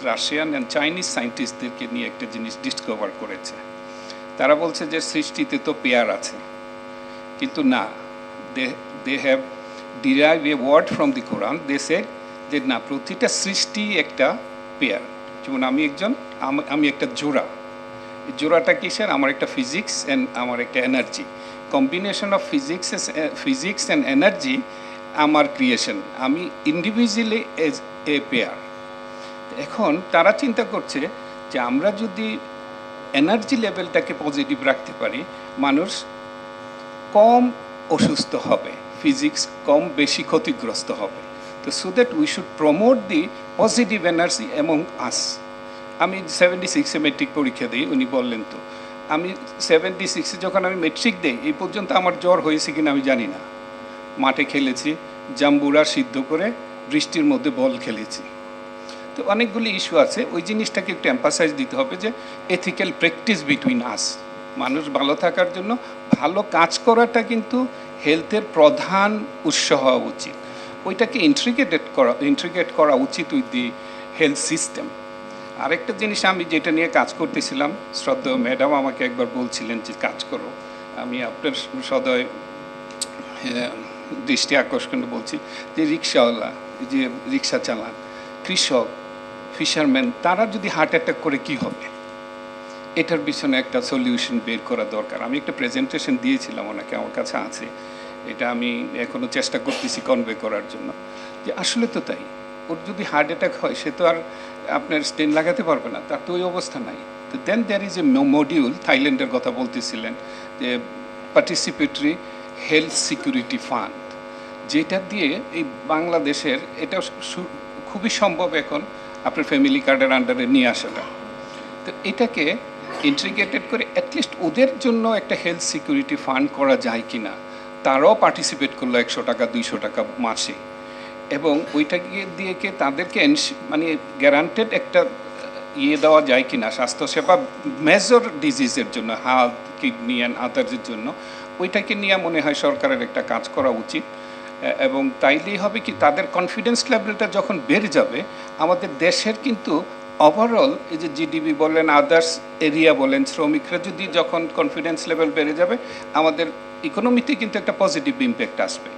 Russian and Chinese সায়েন্টিস্টদেরকে নিয়ে একটা জিনিস ডিসকভার করেছে। তারা বলছে যে সৃষ্টিতে তো পেয়ার আছে, কিন্তু না, they have derived a word from the Quran. They said যে না, প্রতিটা সৃষ্টি একটা পেয়ার। যেমন আমি একটা জোড়া। জোড়াটা কিসের? আমার একটা ফিজিক্স অ্যান্ড আমার একটা energy, combination of physics and energy আমার ক্রিয়েশন। আমি ইন্ডিভিজুয়ালি এজ এ পেয়ার। এখন তারা চিন্তা করছে যে আমরা যদি এনার্জি লেভেলটাকে পজিটিভ রাখতে পারি, মানুষ কম অসুস্থ হবে, ফিজিক্স কম বেশি ক্ষতিগ্রস্ত হবে। তো so that we should promote the positive energy among আস। আমি 76-এ মেট্রিক পরীক্ষা দিই, উনি বললেন তো আমি 76-এ যখন আমি মেট্রিক দিই, এই পর্যন্ত আমার জ্বর হয়েছে কিনা আমি জানি না। মাঠে খেলেছি, জাম্বুরা সিদ্ধ করে বৃষ্টির মধ্যে বল খেলেছি। তো অনেকগুলি ইস্যু আছে, ওই জিনিসটাকে একটু এম্পাসাইজ দিতে হবে যে এথিক্যাল প্র্যাকটিস বিটুইন আস। মানুষ ভালো থাকার জন্য ভালো কাজ করাটা কিন্তু হেলথের প্রধান উৎস হওয়া উচিত। ওইটাকে ইন্ট্রিগেট করা উচিত উইথ দি হেলথ সিস্টেম। আরেকটা জিনিস আমি যেটা নিয়ে কাজ করতেছিলাম, শ্রদ্ধেয় ম্যাডাম আমাকে একবার বলছিলেন যে কাজ করো, আমি আপনার সদয় দৃষ্টি আকর্ষণ বলছি যে রিক্সাওয়ালা, যে রিক্সা চালান, কৃষক, ফিশারম্যান, তারা যদি হার্ট অ্যাটাক করে কি হবে? এটার পিছনে একটা সলিউশন বের করা দরকার। আমি একটা প্রেজেন্টেশন দিয়েছিলাম ওনাকে, আমার কাছে আছে এটা, আমি এখনও চেষ্টা করতেছি কনভে করার জন্য, যে আসলে তো তাই। ওর যদি হার্ট অ্যাটাক হয়, সে তো আর আপনার স্টেন লাগাতে পারবে না, তার তো ওই অবস্থা নাই। তো then there is a module, থাইল্যান্ডের কথা বলতেছিলেন, যে পার্টিসিপেটরি হেলথ সিকিউরিটি ফান্ড, যেটা দিয়ে এই বাংলাদেশের এটা খুবই সম্ভব এখন আপনার ফ্যামিলি কার্ডের আন্ডারে নিয়ে আসাটা। তো এটাকে ইন্টিগ্রেটেড করে অ্যাটলিস্ট ওদের জন্য একটা হেলথ সিকিউরিটি ফান্ড করা যায় কি না, তারাও পার্টিসিপেট করলো 100 টাকা 200 টাকা মাসে, এবং ওইটাকে দিয়ে তাদেরকে মানে গ্যারান্টেড একটা দেওয়া যায় কি না স্বাস্থ্যসেবা মেজর ডিজিজের জন্য, হার্ট, কিডনি অ্যান্ড আদার্সের জন্য। ওইটাকে নিয়ে মনে হয় সরকারের একটা কাজ করা উচিত। এবং তাইলেই হবে কি, তাদের কনফিডেন্স লেভেলটা যখন বেড়ে যাবে, আমাদের দেশের কিন্তু ওভারঅল এই যে জিডিপি বলেন, আদার্স এরিয়া বলেন, শ্রমিকরা যদি যখন কনফিডেন্স লেভেল বেড়ে যাবে, আমাদের ইকোনমিতে কিন্তু একটা পজিটিভ ইম্প্যাক্ট আসবে।